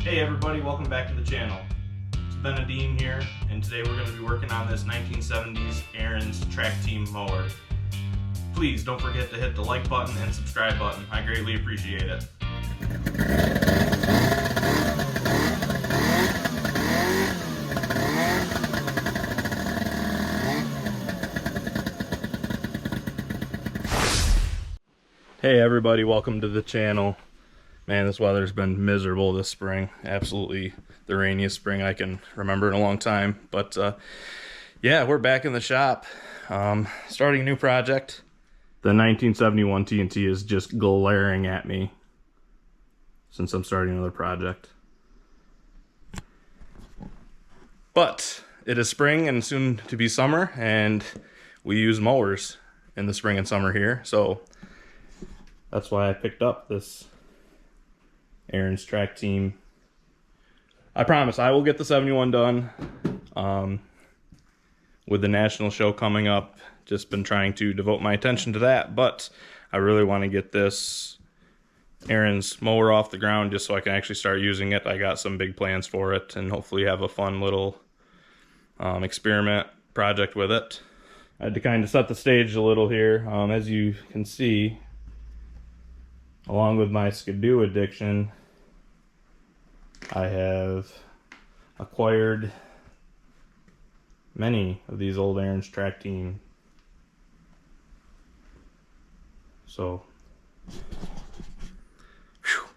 Hey everybody, welcome back to the channel. It's Benedine here, and today we're going to be working on this 1970s Ariens Trac Team mower. Please don't forget to hit the like button and subscribe button. I greatly appreciate it. Hey everybody, welcome to the channel. Man, this weather's been miserable this spring. Absolutely the rainiest spring I can remember in a long time. But yeah, we're back in the shop, starting a new project. The 1971 TNT is just glaring at me since I'm starting another project. But it is spring and soon to be summer, and we use mowers in the spring and summer here. So that's why I picked up this Ariens Trac Team. I promise I will get the 71 done. With the national show coming up, just been trying to devote my attention to that, but I really want to get this Ariens mower off the ground just so I can actually start using it. I got some big plans for it and hopefully have a fun little experiment project with it. I had to kind of set the stage a little here. As you can see, along with my skidoo addiction, I have acquired many of these old Ariens Trac Team. So, whew,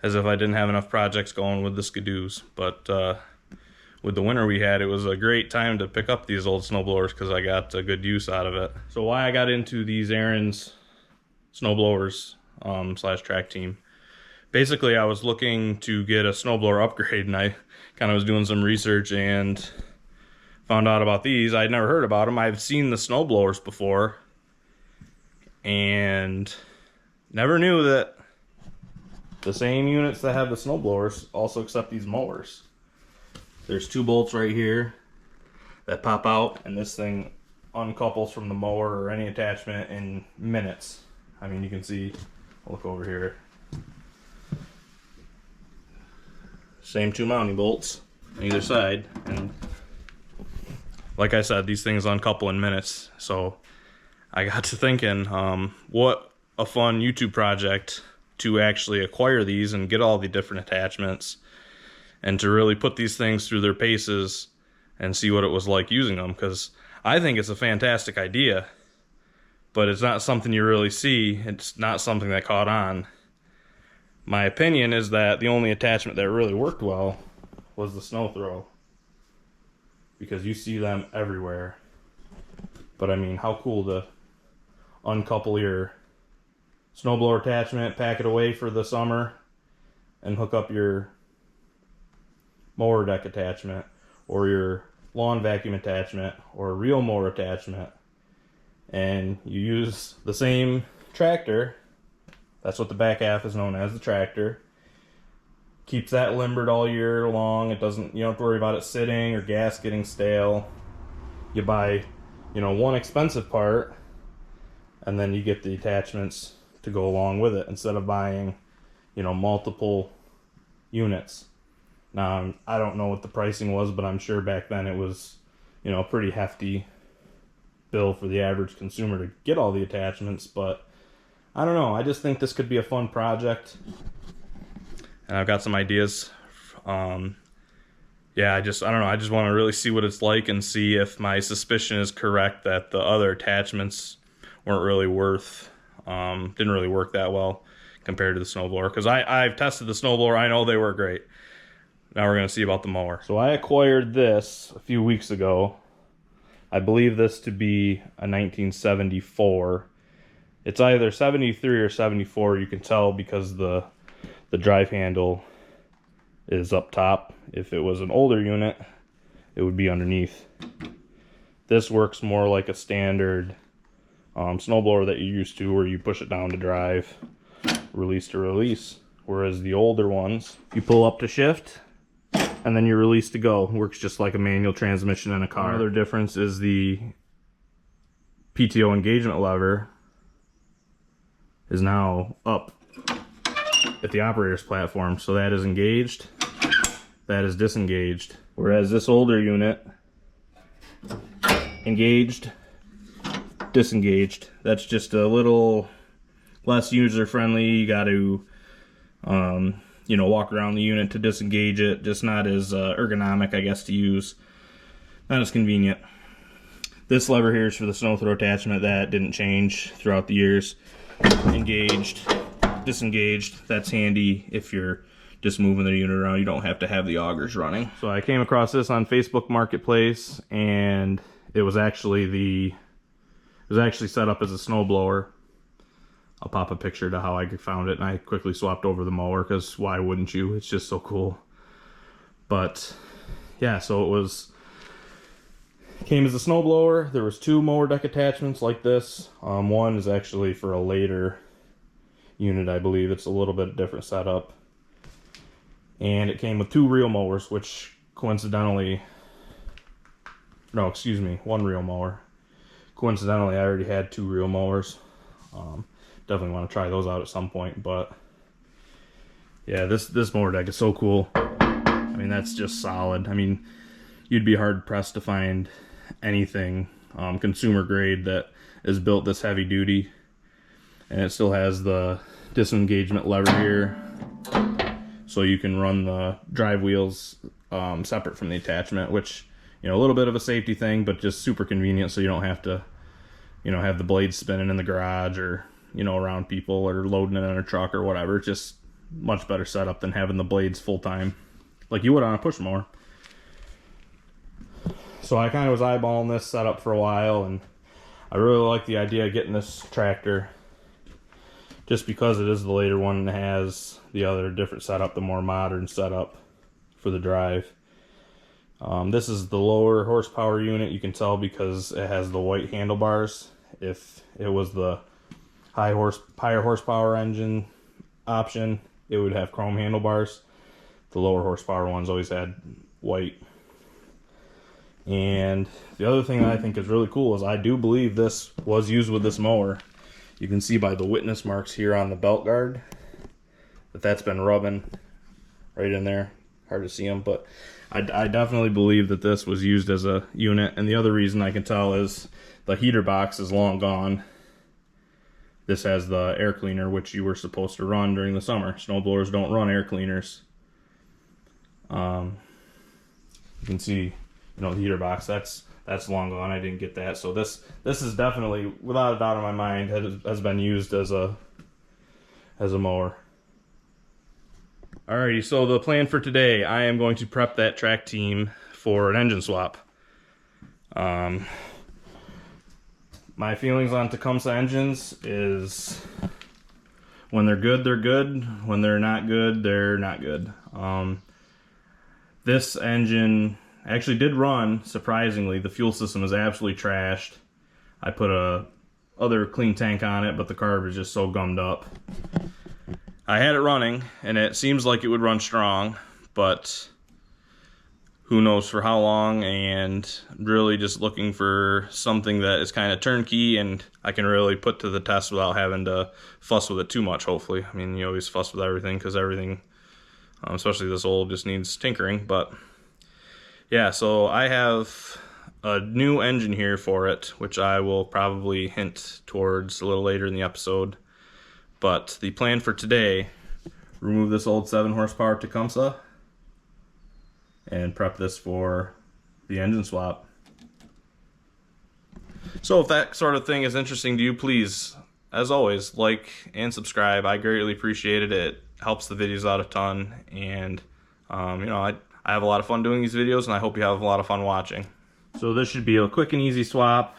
as if I didn't have enough projects going with the skidoos. But with the winter we had, it was a great time to pick up these old snowblowers because I got a good use out of it. So why I got into these Ariens snowblowers slash Trac Team. Basically, I was looking to get a snowblower upgrade, and I kind of was doing some research and found out about these. I'd never heard about them. I've seen the snowblowers before and never knew that the same units that have the snowblowers also accept these mowers. There's two bolts right here that pop out, and this thing uncouples from the mower or any attachment in minutes. I mean, you can see, look over here. Same two mounting bolts on either side, and like I said, these things uncouple in minutes. So I got to thinking, what a fun YouTube project to actually acquire these and get all the different attachments and to really put these things through their paces and see what it was like using them, because I think it's a fantastic idea, but it's not something you really see. It's not something that caught on. My opinion is that the only attachment that really worked well was the snow throw, because you see them everywhere. But I mean, how cool to uncouple your snowblower attachment, pack it away for the summer, and hook up your mower deck attachment or your lawn vacuum attachment or a real mower attachment, and you use the same tractor. That's what the back half is known as, the tractor. Keeps that limbered all year long. It doesn't, you don't have to worry about it sitting or gas getting stale. You buy, one expensive part, and then you get the attachments to go along with it instead of buying, multiple units. Now, I don't know what the pricing was, but I'm sure back then it was, a pretty hefty bill for the average consumer to get all the attachments, but I don't know. I just think this could be a fun project, and I've got some ideas. Yeah, I don't know. I just want to really see what it's like and see if my suspicion is correct that the other attachments weren't really didn't really work that well compared to the snowblower. Because I've tested the snowblower. I know they were great. Now we're going to see about the mower. So I acquired this a few weeks ago. I believe this to be a 1974. It's either 73 or 74, you can tell because the drive handle is up top. If it was an older unit, it would be underneath. This works more like a standard snowblower that you're used to, where you push it down to drive, release to release. Whereas the older ones, you pull up to shift, and then you release to go. It works just like a manual transmission in a car. Another difference is the PTO engagement lever is now up at the operator's platform, so that is engaged. that is disengaged. Whereas this older unit, engaged, disengaged. That's just a little less user friendly. You got to, you know, walk around the unit to disengage it. Just not as ergonomic, I guess, to use. Not as convenient. This lever here is for the snow throw attachment. That didn't change throughout the years. Engaged, disengaged. That's handy if you're just moving the unit around. You don't have to have the augers running. So I came across this on Facebook Marketplace, and it was actually set up as a snow blower. I'll pop a picture to how I found it, and I quickly swapped over the mower because why wouldn't you? It's just so cool. But yeah, so it came as a snow blower. There was 2 mower deck attachments like this. One is actually for a later unit, I believe. It's a little bit different setup. And it came with 2 reel mowers, which coincidentally, no, excuse me, 1 reel mower. Coincidentally, I already had 2 reel mowers. Definitely want to try those out at some point, but yeah, this mower deck is so cool. I mean, that's just solid. I mean, you'd be hard pressed to find anything consumer grade that is built this heavy duty, and it still has the disengagement lever here, so you can run the drive wheels separate from the attachment, which, you know, a little bit of a safety thing, but just super convenient, so you don't have to, you know, have the blades spinning in the garage or, you know, around people or loading it on a truck or whatever. It's just much better setup than having the blades full time like you would on a push mower. So I kind of was eyeballing this setup for a while, and I really like the idea of getting this tractor just because it is the later one and has the other different setup, the more modern setup for the drive. This is the lower horsepower unit. You can tell because it has the white handlebars. If it was the higher horsepower engine option, it would have chrome handlebars. The lower horsepower ones always had white. And the other thing that I think is really cool is I do believe this was used with this mower. You can see by the witness marks here on the belt guard that that's been rubbing right in there. Hard to see them, but I definitely believe that this was used as a unit. And the other reason I can tell is the heater box is long gone. This has the air cleaner, which you were supposed to run during the summer. Snowblowers don't run air cleaners. You can see, you know, the heater box, that's long gone. I didn't get that. So this is definitely, without a doubt in my mind, has been used as a mower. Alrighty, so the plan for today, I am going to prep that Trac team for an engine swap. My feelings on Tecumseh engines is when they're good, they're good. When they're not good, they're not good. This engine actually did run, surprisingly. The fuel system is absolutely trashed. I put a other clean tank on it, but the carb is just so gummed up. I had it running, and it seems like it would run strong, but who knows for how long, and really just looking for something that is kind of turnkey and I can really put to the test without having to fuss with it too much, hopefully. I mean, you always fuss with everything because everything, especially this old, just needs tinkering. But yeah, so I have a new engine here for it, which I will probably hint towards a little later in the episode. But the plan for today, remove this old 7 horsepower Tecumseh and prep this for the engine swap. So if that sort of thing is interesting to you, please, as always, like and subscribe. I greatly appreciate it. It helps the videos out a ton, and you know, I have a lot of fun doing these videos, and I hope you have a lot of fun watching. So this should be a quick and easy swap.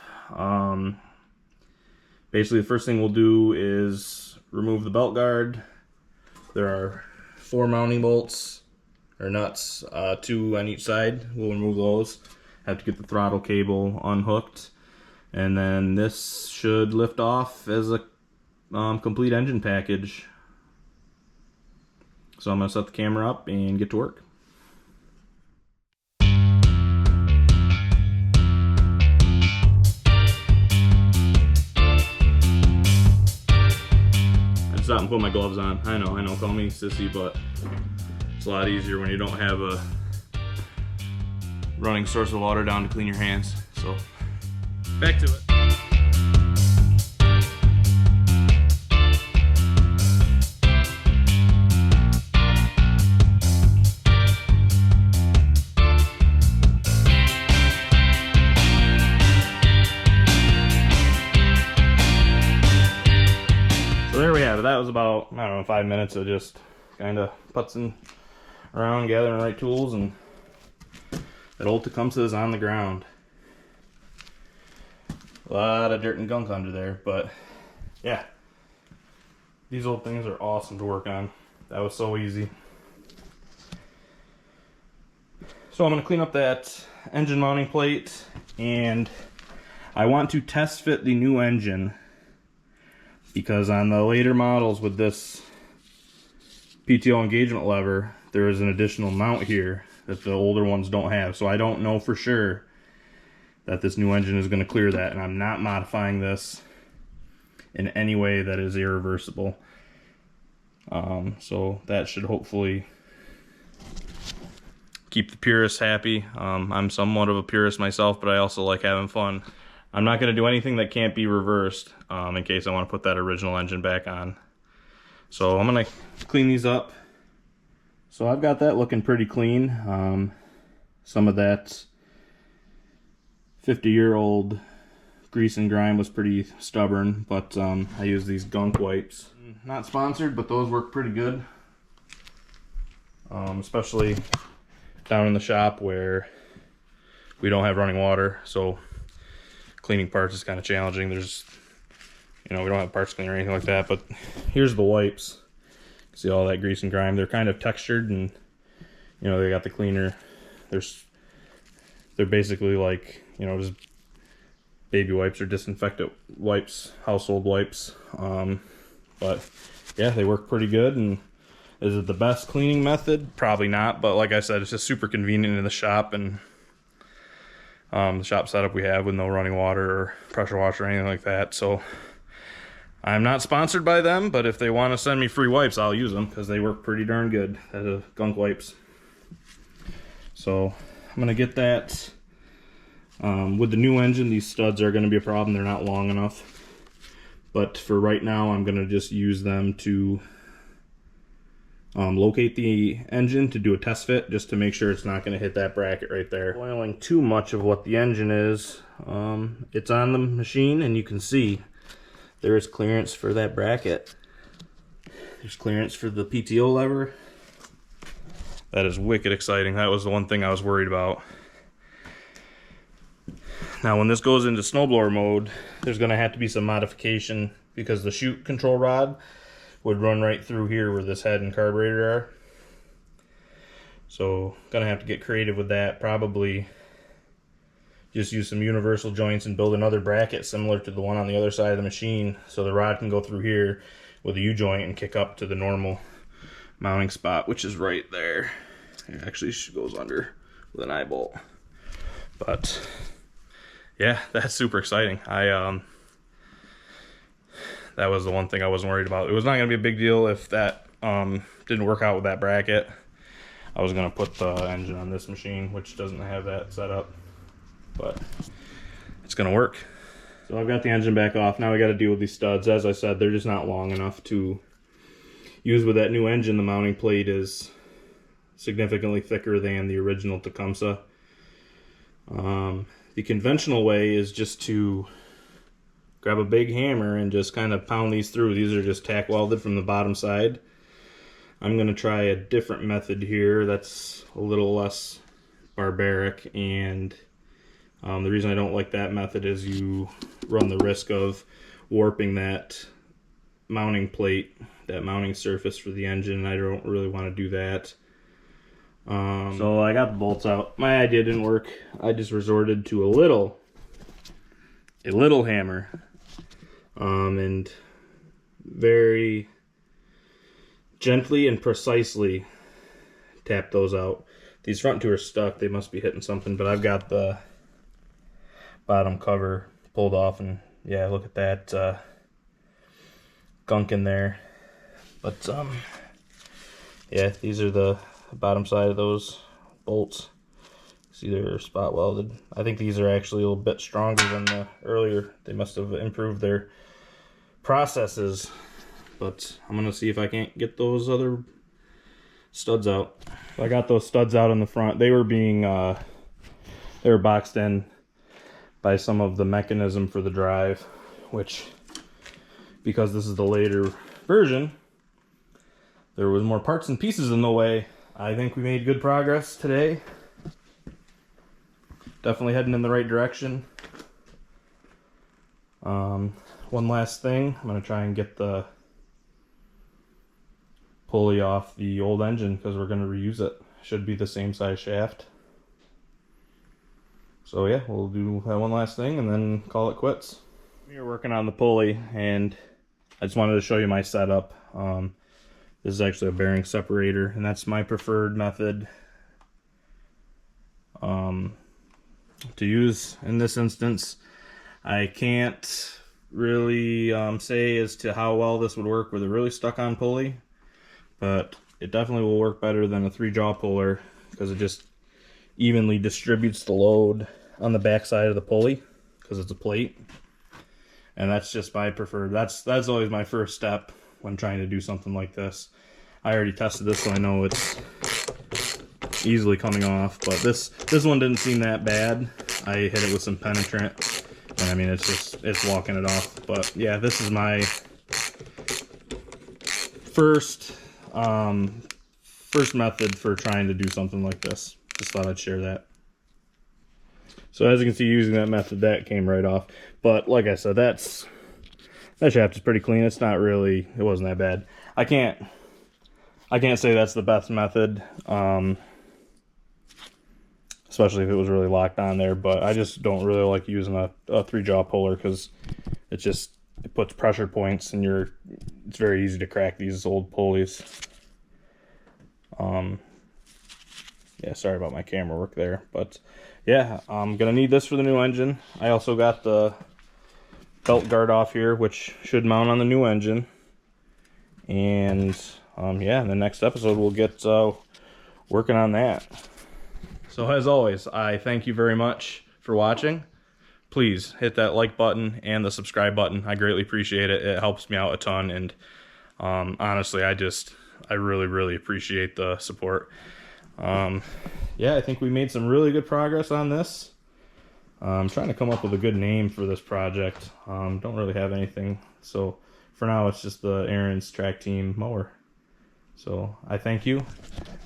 Basically, the first thing we'll do is remove the belt guard. There are 4 mounting bolts or nuts, 2 on each side. We'll remove those. Have to get the throttle cable unhooked, and then this should lift off as a complete engine package. So I'm going to set the camera up and get to work. I just stopped and put my gloves on. I know, call me sissy, but It's a lot easier when you don't have a running source of water down to clean your hands. So back to it. So there we have it. That was about, I don't know, 5 minutes of just kind of putzing around, gathering the right tools, and that old Tecumseh is on the ground. A lot of dirt and gunk under there, but yeah, these old things are awesome to work on. That was so easy. So I'm going to clean up that engine mounting plate, and I want to test fit the new engine, because on the later models with this PTO engagement lever, there is an additional mount here that the older ones don't have. So I don't know for sure that this new engine is going to clear that, and I'm not modifying this in any way that is irreversible. So that should hopefully keep the purists happy. I'm somewhat of a purist myself, but I also like having fun. I'm not going to do anything that can't be reversed in case I want to put that original engine back on. So I'm going to clean these up. So I've got that looking pretty clean. Some of that 50-year-old grease and grime was pretty stubborn, but I use these gunk wipes. Not sponsored, but those work pretty good. Especially down in the shop where we don't have running water, so cleaning parts is kind of challenging. There's, you know, we don't have parts cleaner or anything like that, but here's the wipes. See all that grease and grime? They're kind of textured, and you know, they got the cleaner. They're basically like, you know, just baby wipes or disinfectant wipes, household wipes. But yeah, they work pretty good. And is it the best cleaning method? Probably not, but like I said, it's just super convenient in the shop, and the shop setup we have with no running water or pressure washer or anything like that. So I'm not sponsored by them, but if they want to send me free wipes, I'll use them because they work pretty darn good as gunk wipes. So I'm gonna get that. With the new engine, these studs are going to be a problem. They're not long enough, but for right now I'm going to just use them to locate the engine to do a test fit, just to make sure it's not going to hit that bracket right there. Oiling too much of what the engine is, it's on the machine, and you can see there is clearance for that bracket. There's clearance for the PTO lever. That is wicked exciting. That was the one thing I was worried about. Now when this goes into snowblower mode, there's going to have to be some modification, because the chute control rod would run right through here where this head and carburetor are. So gonna have to get creative with that. Probably just use some universal joints and build another bracket similar to the one on the other side of the machine, so the rod can go through here with a U-joint and kick up to the normal mounting spot, which is right there. It actually goes under with an eye bolt. But yeah, that's super exciting. That was the one thing I wasn't worried about. It was not going to be a big deal if that didn't work out with that bracket. I was going to put the engine on this machine, which doesn't have that set up, but it's going to work. So I've got the engine back off. Now we got to deal with these studs. As I said, they're just not long enough to use with that new engine. The mounting plate is significantly thicker than the original Tecumseh. The conventional way is just to grab a big hammer and just kind of pound these through. These are just tack welded from the bottom side. I'm going to try a different method here that's a little less barbaric, and the reason I don't like that method is you run the risk of warping that mounting plate, that mounting surface for the engine, and I don't really want to do that. So I got the bolts out. My idea didn't work. I just resorted to a little hammer, and very gently and precisely tap those out. These front two are stuck. They must be hitting something, but I've got the bottom cover pulled off, and yeah, look at that gunk in there. But yeah, these are the bottom side of those bolts. See, they're spot welded. I think these are actually a little bit stronger than the earlier. They must have improved their processes. But I'm gonna see if I can't get those other studs out. So I got those studs out in the front. They were being they were boxed in by some of the mechanism for the drive, which, because this is the later version, there was more parts and pieces in the way. I think we made good progress today. Definitely heading in the right direction. One last thing, I'm gonna try and get the pulley off the old engine because we're gonna reuse it. Should be the same size shaft. So yeah, we'll do that one last thing and then call it quits. We are working on the pulley, and I just wanted to show you my setup. This is actually a bearing separator, and that's my preferred method to use in this instance. I can't really say as to how well this would work with a really stuck-on pulley, but it definitely will work better than a 3-jaw puller because it just evenly distributes the load on the back side of the pulley because it's a plate. And that's just my preferred. That's always my first step when trying to do something like this. I already tested this, so I know it's easily coming off, but this one didn't seem that bad. I hit it with some penetrant, and I mean it's walking it off. But yeah, this is my first method for trying to do something like this. Just thought I'd share that. So as you can see, using that method, that came right off. But like I said, that shaft is pretty clean. It's not really, it wasn't that bad. I can't say that's the best method, especially if it was really locked on there. But I just don't really like using a 3-jaw puller because it puts pressure points, and it's very easy to crack these old pulleys. Yeah, sorry about my camera work there, but yeah, I'm gonna need this for the new engine. I also got the belt guard off here, which should mount on the new engine. And yeah, in the next episode we'll get working on that. So as always, I thank you very much for watching. Please hit that like button and the subscribe button. I greatly appreciate it. It helps me out a ton, and honestly, I really appreciate the support. Yeah, I think we made some really good progress on this. I'm trying to come up with a good name for this project. Don't really have anything, so for now it's just the Ariens Trac Team Mower. So I thank you,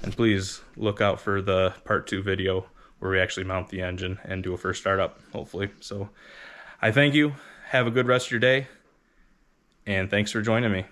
and please look out for the part 2 video where we actually mount the engine and do a first startup, hopefully. So I thank you, have a good rest of your day, and thanks for joining me.